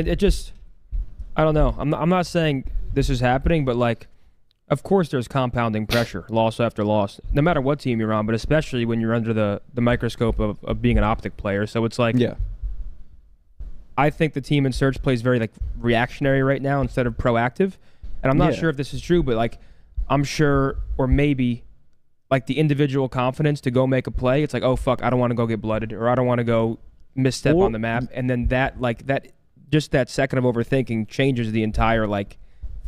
It just, I don't know. I'm not saying this is happening, but like, of course there's compounding pressure, loss after loss, no matter what team you're on, but especially when you're under the microscope of being an OpTic player. So it's like, yeah. I think the team in search plays very like reactionary right now instead of proactive. And I'm not sure if this is true, but like, I'm sure, or maybe like the individual confidence to go make a play. It's like, oh fuck, I don't want to go get blooded, or I don't want to go misstep on the map. And then just that second of overthinking changes the entire like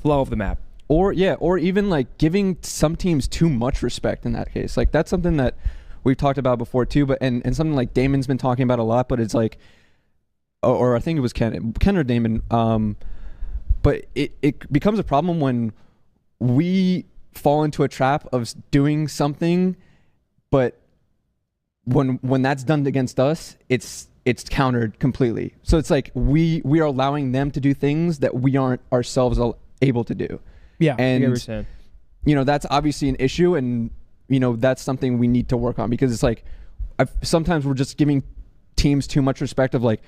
flow of the map. Or even like giving some teams too much respect in that case. Like that's something that we've talked about before too, but and something like Damon's been talking about a lot, but it's like, or I think it was Ken or Damon, but it becomes a problem when we fall into a trap of doing something, but when that's done against us, it's countered completely. So it's like we are allowing them to do things that we aren't ourselves able to do. Yeah, and that's obviously an issue, and that's something we need to work on, because it's like sometimes we're just giving teams too much respect of like,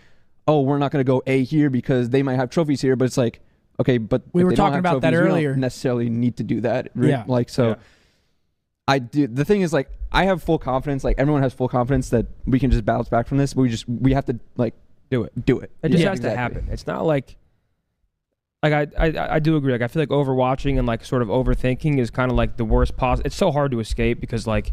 oh, we're not going to go A here because they might have trophies here, but it's like, okay, but we were talking about that earlier. We don't necessarily need to do that. Right? Yeah. Like so, I do. The thing is, like, I have full confidence. Like everyone has full confidence that we can just bounce back from this, but we have to like do it. It just has to happen. It's not like. Like I do agree. Like I feel like overwatching and like sort of overthinking is kind of like the worst possible. It's so hard to escape because like,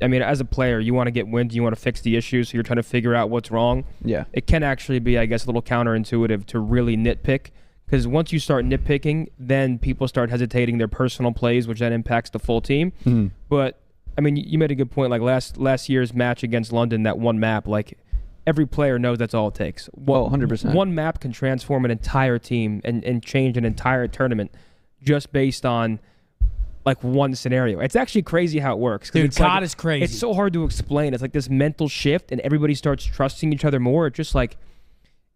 I mean, as a player, you want to get wins, you want to fix the issues, so you're trying to figure out what's wrong. Yeah. It can actually be, I guess, a little counterintuitive to really nitpick, because once you start nitpicking, then people start hesitating their personal plays, which then impacts the full team. Mm-hmm. But I mean, you made a good point. Like last year's match against London, that one map, like. Every player knows that's all it takes. 100%. One map can transform an entire team and change an entire tournament just based on like one scenario. It's actually crazy how it works. Dude, COD is crazy. It's so hard to explain. It's like this mental shift and everybody starts trusting each other more. It's just like,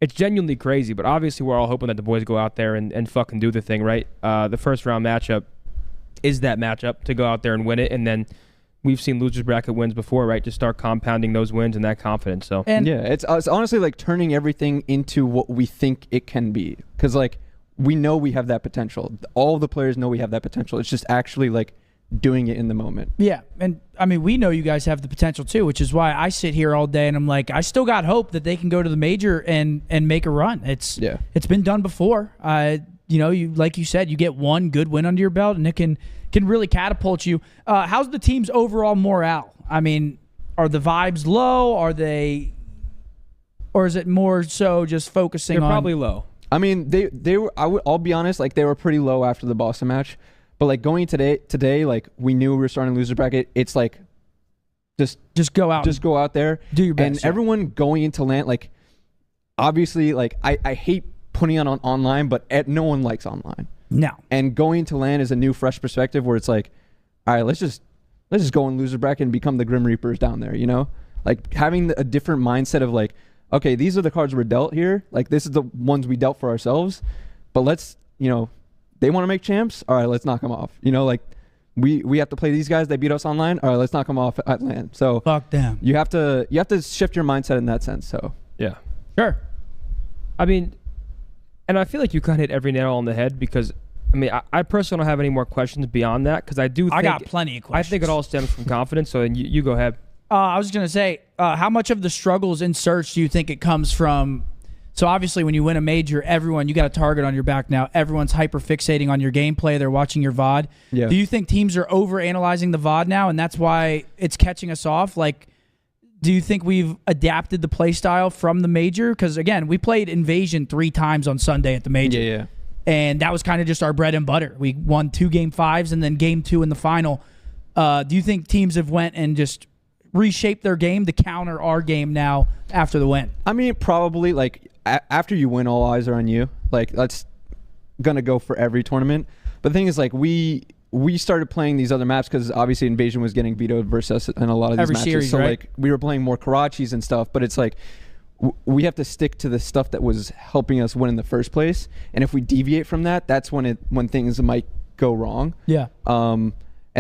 it's genuinely crazy. But obviously we're all hoping that the boys go out there and fucking do the thing, right? The first round matchup is that matchup to go out there and win it, and then we've seen losers bracket wins before, right? Just start compounding those wins and that confidence. So it's honestly like turning everything into what we think it can be, because like we know we have that potential. All the players know we have that potential. It's just actually like doing it in the moment. Yeah, and I mean, we know you guys have the potential too, which is why I sit here all day and I'm like, I still got hope that they can go to the major and make a run. It's been done before. You like you said, you get one good win under your belt and it can really catapult you. How's the team's overall morale? I mean, are the vibes low? Or is it more so just focusing on? They're probably low. I mean, they were. I'll be honest. Like they were pretty low after the Boston match, but like going today, like we knew we were starting loser bracket. It's like, just go out there, do your best. And everyone going into LAN, like obviously, like I hate putting on online, but no one likes online. No. And going to LAN is a new, fresh perspective where it's like, all right, let's just go in loser bracket and become the Grim Reapers down there, Like having a different mindset of like, okay, these are the cards we're dealt here. Like this is the ones we dealt for ourselves. But let's, they want to make champs. All right, let's knock them off. Like we have to play these guys. They beat us online. All right, let's knock them off at LAN. So fuck them. You have to shift your mindset in that sense. So yeah, sure. I mean. And I feel like you kind of hit every nail on the head, because, I mean, I personally don't have any more questions beyond that, because I got plenty of questions. I think it all stems from confidence, so you go ahead. I was going to say, how much of the struggles in search do you think it comes from? So obviously when you win a major, you got a target on your back now. Everyone's hyper-fixating on your gameplay. They're watching your VOD. Yeah. Do you think teams are over-analyzing the VOD now, and that's why it's catching us off? Like, do you think we've adapted the play style from the major? Because, again, we played Invasion 3 times on Sunday at the major. Yeah. And that was kind of just our bread and butter. We won 2 Game 5s and then Game 2 in the final. Do you think teams have went and just reshaped their game to counter our game now after the win? I mean, probably. Like, after you win, all eyes are on you. Like, that's going to go for every tournament. But the thing is, like, we started playing these other maps because obviously Invasion was getting vetoed versus us in a lot of these matches. Series, so right? Like we were playing more Karachis and stuff, but it's like we have to stick to the stuff that was helping us win in the first place. And if we deviate from that, that's when things might go wrong. Yeah. And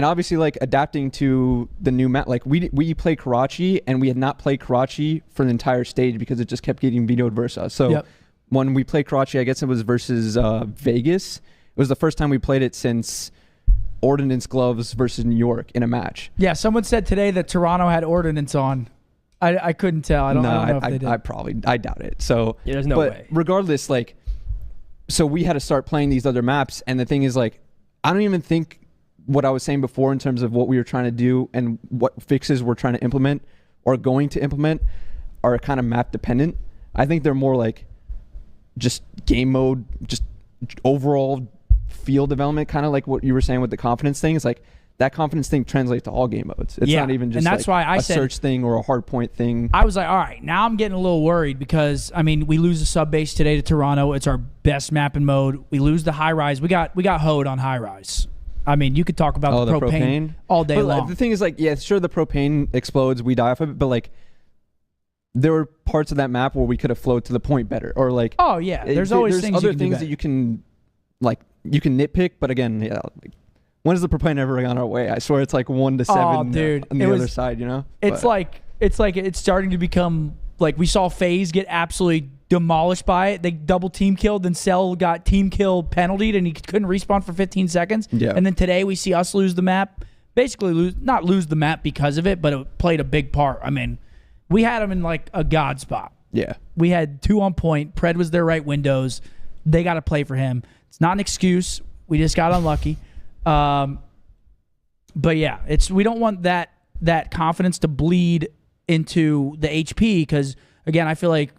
obviously like adapting to the new map, like we play Karachi and we had not played Karachi for the entire stage because it just kept getting vetoed versus us. So when we played Karachi, I guess it was versus Vegas. It was the first time we played it since Ordnance Gloves versus New York in a match. Yeah, someone said today that Toronto had Ordnance on. I couldn't tell. I don't know if they did. I doubt it. So yeah, there's no way. Regardless, like, so we had to start playing these other maps, and the thing is, like, I don't even think what I was saying before in terms of what we were trying to do and what fixes we're trying to implement or going to implement are kind of map dependent. I think they're more like just game mode, just overall field development, kind of like what you were saying with the confidence thing. It's like that confidence thing translates to all game modes. It's not even just and that's like why I a said, search thing or a hard point thing. I was like, all right, now I'm getting a little worried because, I mean, we lose the sub base today to Toronto. It's our best map in mode. We lose the high rise. We got hoed on high rise. I mean, you could talk about the propane all day long. The thing is, like, yeah, sure, the propane explodes, we die off of it, but like there were parts of that map where we could have flowed to the point better, or like, oh yeah, there's always things other you can things that you can nitpick, but again, yeah. Like, when has the propane ever gone our way? I swear it's like 1 to 7 on the other side, you know? It's like it's starting to become like we saw FaZe get absolutely demolished by it. They double team killed, then Cell got team kill penaltied and he couldn't respawn for 15 seconds. Yeah. And then today we see us lose the map. Basically not lose the map because of it, but it played a big part. I mean, we had them in like a god spot. Yeah. We had 2 on point. Pred was their right windows. They got to play for him. It's not an excuse. We just got unlucky. But yeah, we don't want that confidence to bleed into the HP because, again, I feel like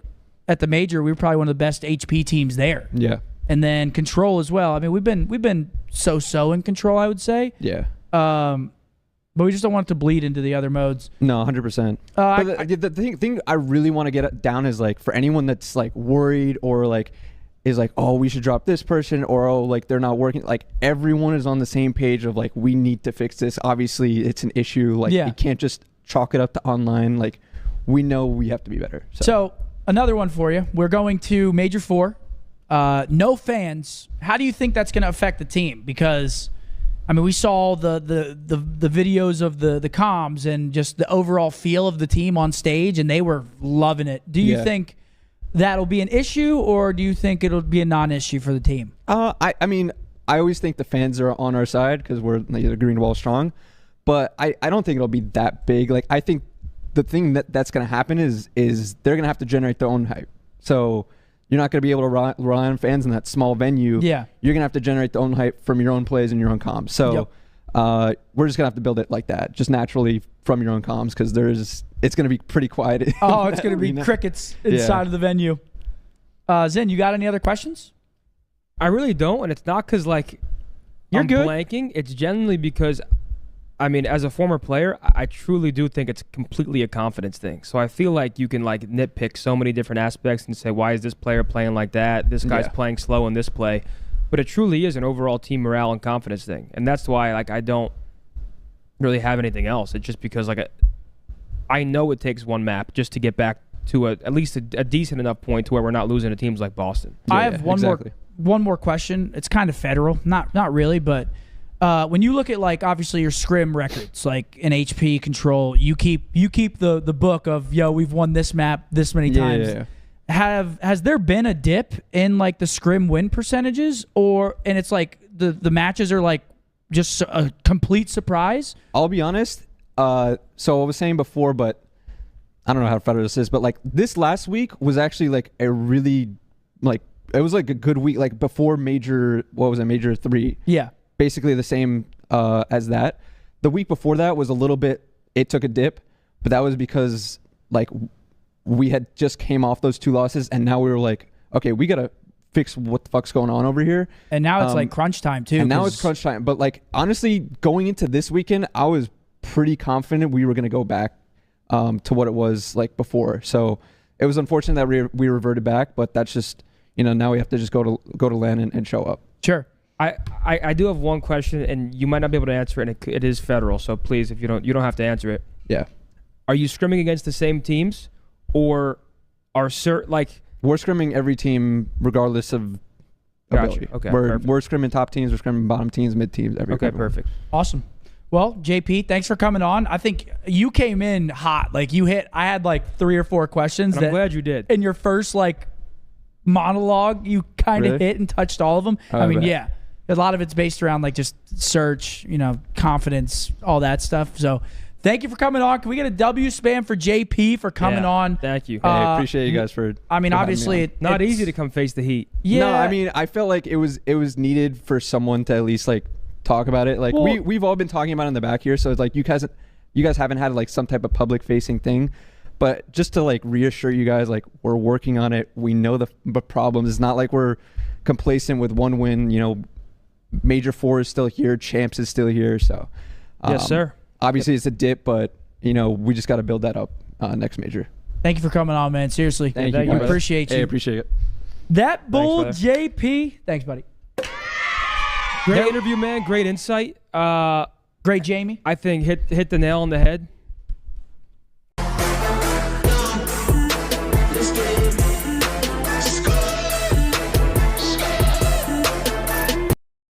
at the major we were probably one of the best HP teams there. Yeah. And then control as well. I mean, we've been so in control, I would say. Yeah. But we just don't want it to bleed into the other modes. No, 100%. But the thing I really want to get down is like for anyone that's like worried or like is like, oh, we should drop this person, or oh, like they're not working. Like everyone is on the same page of like we need to fix this. Obviously, it's an issue. Like you can't just chalk it up to online. Like we know we have to be better. So another one for you. We're going to Major 4. No fans. How do you think that's going to affect the team? Because I mean, we saw the videos of the comms and just the overall feel of the team on stage, and they were loving it. Do you think that'll be an issue, or do you think it'll be a non-issue for the team? I mean, I always think the fans are on our side because we're the green wall strong, but I don't think it'll be that big. Like I think the thing that's going to happen is they're going to have to generate their own hype. So you're not going to be able to rely on fans in that small venue. Yeah. You're going to have to generate their own hype from your own plays and your own comms. So we're just going to have to build it like that, just naturally from your own comms, because it's going to be pretty quiet. Oh, it's going to be crickets inside of the venue. Zen, you got any other questions? I really don't, and it's not because like you're good. Blanking. It's generally because, I mean, as a former player, I truly do think it's completely a confidence thing. So I feel like you can like nitpick so many different aspects and say, why is this player playing like that? This guy's playing slow in this play. But it truly is an overall team morale and confidence thing. And that's why like I don't really have anything else. It's just because like I know it takes one map just to get back to at least a decent enough point to where we're not losing to teams like Boston. I have one more question. It's kind of federal. Not really, but when you look at like obviously your scrim records, like in HP control, you keep the book of we've won this map this many times. Yeah. Has there been a dip in like the scrim win percentages, and it's like the matches are like just a complete surprise? I'll be honest. So I was saying before, but I don't know how federal this is, but like this last week was actually like a really like it was like a good week, like before major 3. Yeah. Basically the same as that. The week before that was a little bit, it took a dip, but that was because like we had just came off those 2 losses, and now we were like, okay, we got to fix what the fuck's going on over here. And now it's like crunch time too. And now it's crunch time. But like honestly, going into this weekend, I was pretty confident we were going to go back to what it was like before. So it was unfortunate that we reverted back, but that's just, now we have to just go to LAN and show up. Sure. I do have one question, and you might not be able to answer it, and it is federal, so please, if you don't have to answer it. Yeah. Are you scrimming against the same teams, or are we're scrimming every team regardless of ability. Gotcha. Okay. We're scrimming top teams, we're scrimming bottom teams, mid teams, Okay, perfect. Awesome. Well, JP, thanks for coming on. I think you came in hot. Like I had like 3 or 4 questions. I'm glad you did. In your first like monologue you kind of Really? hit and touched all of them. Oh, I mean, right. yeah, a lot of it's based around like just search, confidence, all that stuff. So thank you for coming on. Can we get a W spam for JP for coming on? Thank you. Hey, I appreciate you guys for. I mean, for having me obviously, on. Not it's easy to come face the heat. Yeah. No, I mean, I felt like it was needed for someone to at least like talk about it. Like Well- we've all been talking about it in the back here, so it's like you guys haven't had like some type of public facing thing, but just to like reassure you guys, like we're working on it. We know the problems. It's not like we're complacent with one win. Major 4 is still here, Champs is still here. So Yes, sir. obviously it's a dip, but we just got to build that up next major. thank you for coming on, man. Seriously, Thank you, we brother. appreciate you. Hey, appreciate it. That bull, brother. JP. Thanks, buddy. Great interview, man. Great insight. Great, Jamie. I think hit the nail on the head. Let's get it.